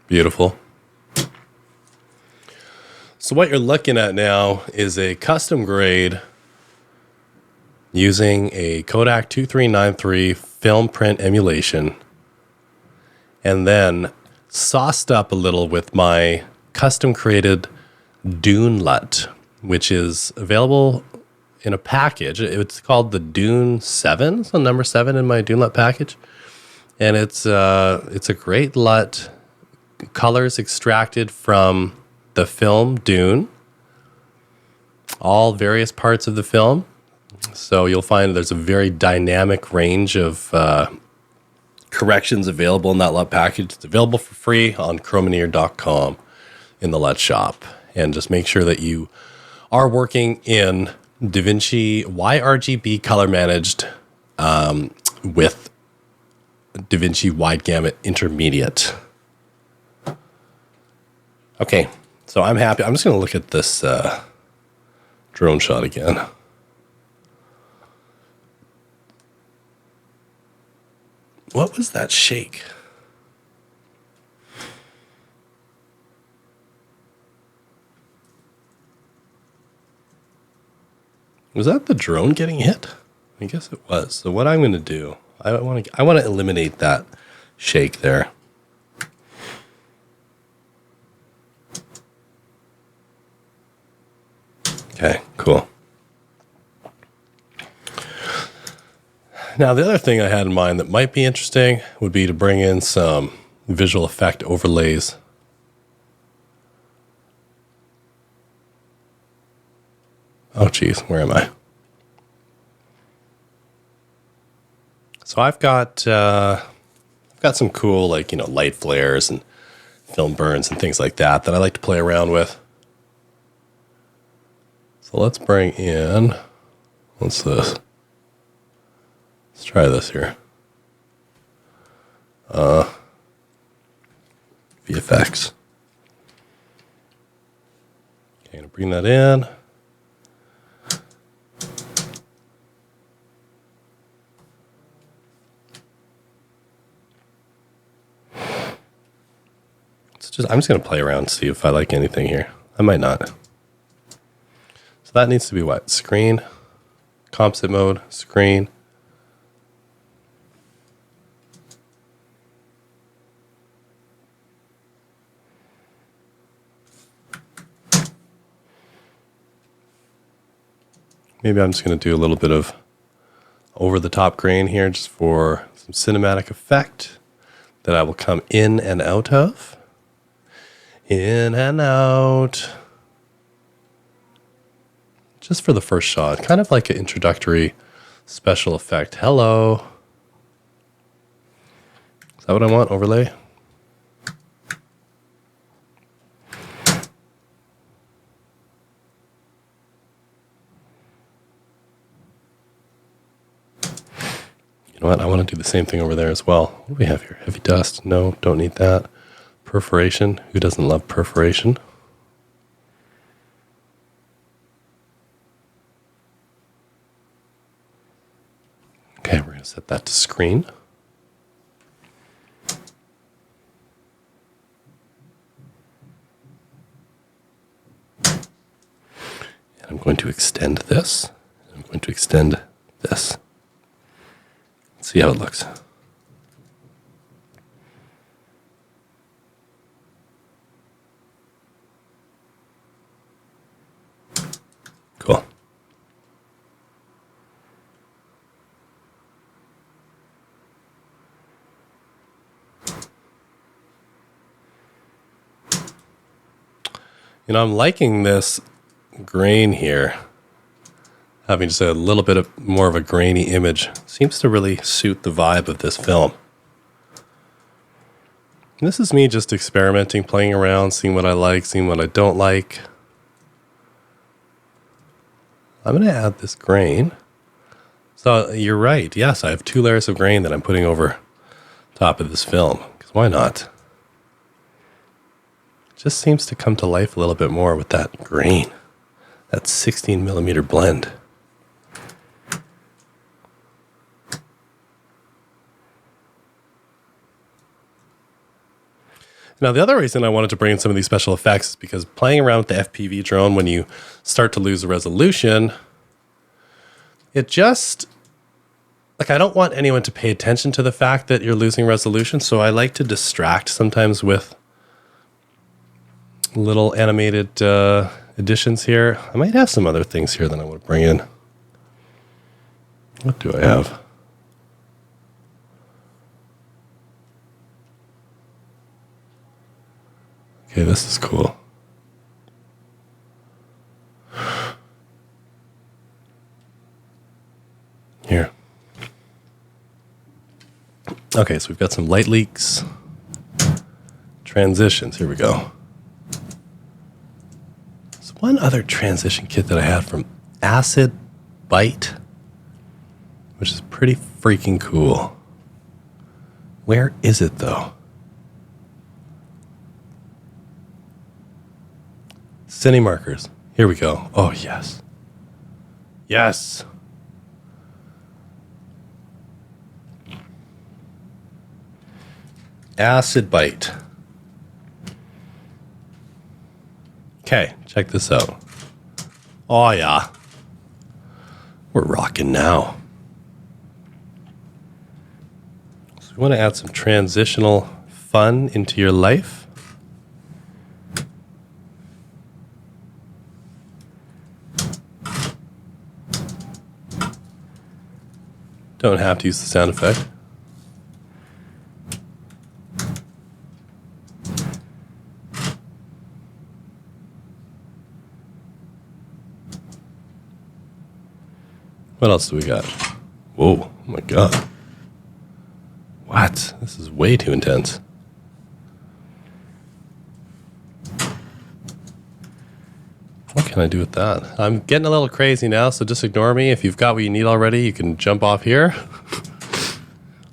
Beautiful. So what you're looking at now is a custom grade using a Kodak 2393 film print emulation, and then sauced up a little with my custom created Dune LUT, which is available in a package. It's called the Dune 7, so number 7 in my Dune LUT package. And it's a great LUT. Colors extracted from the film Dune, all various parts of the film. So you'll find there's a very dynamic range of corrections available in that LUT package. It's available for free on chromineer.com in the LUT shop. And just make sure that you are working in Davinci YRGB color managed with Davinci Wide Gamut Intermediate. Okay, so I'm happy. I'm just going to look at this drone shot again. What was that shake? Was that the drone getting hit? I guess it was. So what I'm going to do, I want to eliminate that shake there. Okay, cool. Now, the other thing I had in mind that might be interesting would be to bring in some visual effect overlays. Oh, geez, where am I? So I've got some cool, like, light flares and film burns and things like that I like to play around with. So let's bring in, what's this? Let's try this here. VFX. Okay, I'm gonna bring that in. I'm just going to play around and see if I like anything here. I might not. So that needs to be what? Screen, composite mode, screen. Maybe I'm just going to do a little bit of over-the-top grain here just for some cinematic effect that I will come in and out of. In and out. Just for the first shot. Kind of like an introductory special effect. Hello. Is that what I want? Overlay? You know what? I want to do the same thing over there as well. What do we have here? Heavy dust? No, don't need that. Perforation. Who doesn't love perforation? Okay, we're going to set that to screen. And I'm going to extend this. I'm going to extend this. Let's see how it looks. Cool. You know, I'm liking this grain here. Having just a little bit of more of a grainy image seems to really suit the vibe of this film. And this is me just experimenting, playing around, seeing what I like, seeing what I don't like. I'm going to add this grain. So you're right. Yes, I have 2 layers of grain that I'm putting over top of this film. Because why not? It just seems to come to life a little bit more with that grain. That 16 millimeter blend. Now, the other reason I wanted to bring in some of these special effects is because playing around with the FPV drone, when you start to lose the resolution, it just, like, I don't want anyone to pay attention to the fact that you're losing resolution, so I like to distract sometimes with little animated additions here. I might have some other things here that I want to bring in. What do I have? Okay, this is cool. Here. Okay, so we've got some light leaks. Transitions, here we go. There's one other transition kit that I had from Acidbite, which is pretty freaking cool. Where is it, though? Cine markers. Here we go. Oh, yes. Yes. Acidbite. Okay, check this out. Oh, yeah. We're rocking now. So we want to add some transitional fun into your life. Don't have to use the sound effect. What else do we got? Whoa, oh my God. What? This is way too intense. What can I do with that? I'm getting a little crazy now, so just ignore me. If you've got what you need already, you can jump off here.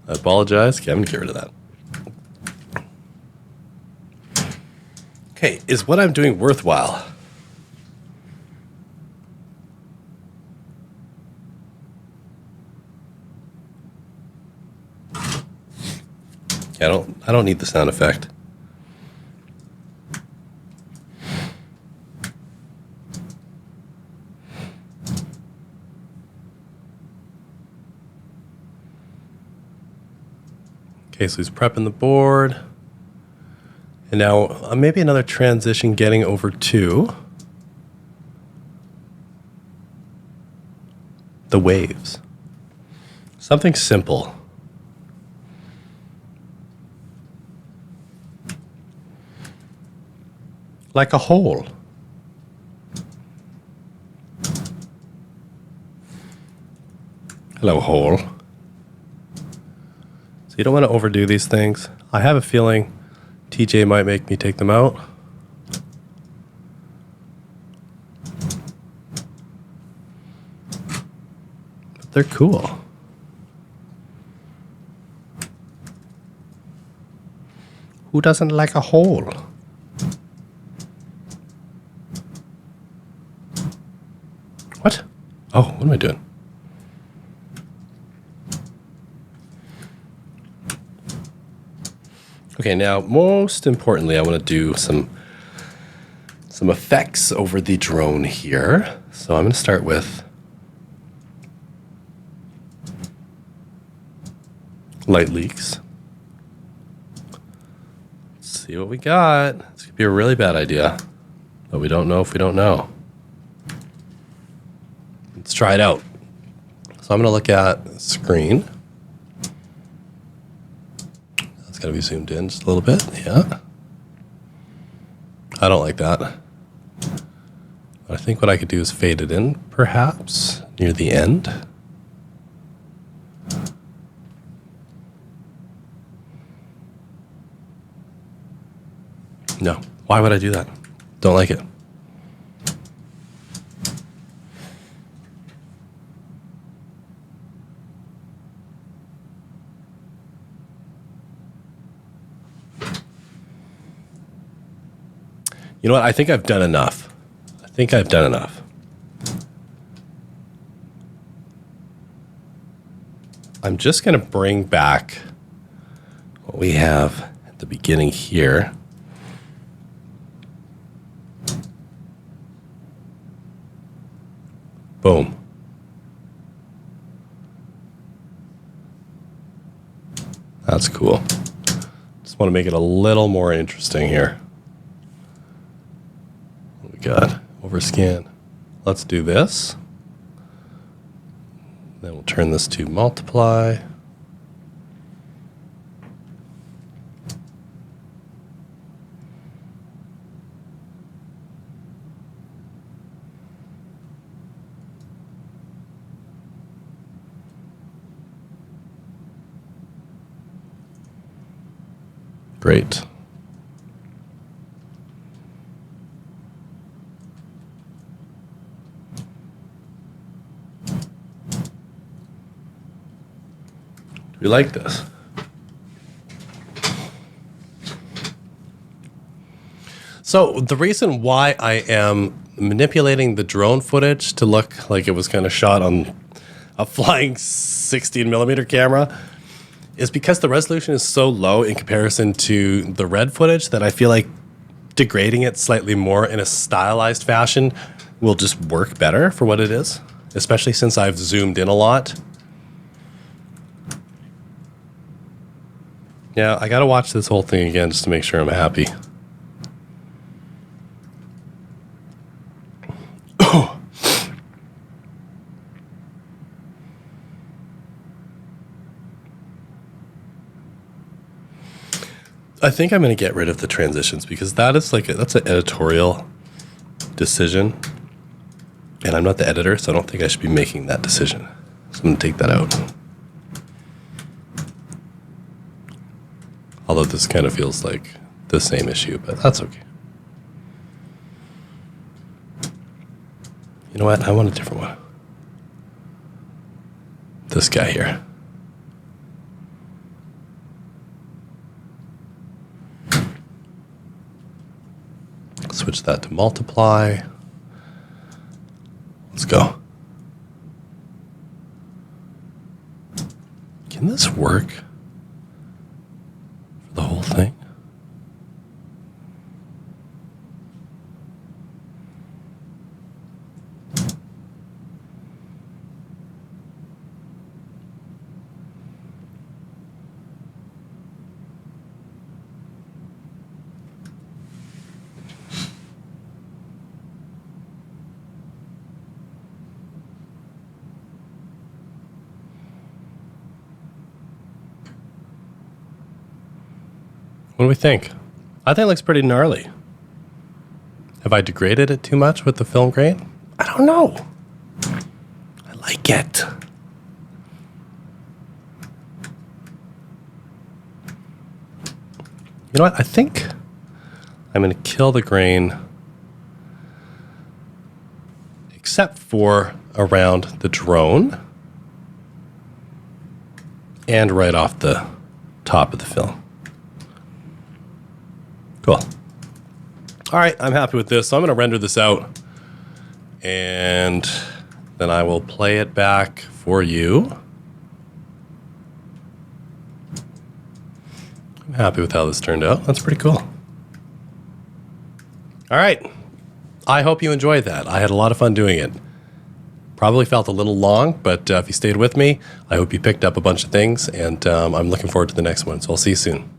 I apologize. Okay, I'm going to get rid of that. Okay, is what I'm doing worthwhile? Yeah, I don't need the sound effect. Okay, so he's prepping the board. And now maybe another transition getting over to the waves. Something simple. Like a hole. Hello, hole. So you don't want to overdo these things. I have a feeling TJ might make me take them out. But they're cool. Who doesn't like a hole? What? Oh, what am I doing? Okay, now most importantly, I want to do some effects over the drone here. So I'm going to start with light leaks. Let's see what we got. This could be a really bad idea, but we don't know if we don't know. Let's try it out. So I'm going to look at screen. That's got to be zoomed in just a little bit. Yeah. I don't like that. I think what I could do is fade it in, perhaps, near the end. No. Why would I do that? Don't like it. You know what? I think I've done enough. I'm just going to bring back what we have at the beginning here. Boom. That's cool. Just want to make it a little more interesting here. What we got? Overscan. Let's do this. Then we'll turn this to multiply. Great. We like this. So the reason why I am manipulating the drone footage to look like it was kind of shot on a flying 16mm camera is because the resolution is so low in comparison to the red footage that I feel like degrading it slightly more in a stylized fashion will just work better for what it is, especially since I've zoomed in a lot. Yeah, I gotta watch this whole thing again just to make sure I'm happy. I think I'm going to get rid of the transitions because that is that's an editorial decision. And I'm not the editor, so I don't think I should be making that decision. So I'm going to take that out. Although this kind of feels like the same issue, but that's okay. You know what? I want a different one. This guy here. Switch that to multiply. Let's go. Can this work? What do we think? I think it looks pretty gnarly. Have I degraded it too much with the film grain? I don't know. I like it. You know what? I think I'm going to kill the grain except for around the drone and right off the top of the film. Cool. All right, I'm happy with this. So I'm going to render this out and then I will play it back for you. I'm happy with how this turned out. That's pretty cool. All right. I hope you enjoyed that. I had a lot of fun doing it. Probably felt a little long, but if you stayed with me, I hope you picked up a bunch of things, and I'm looking forward to the next one. So I'll see you soon.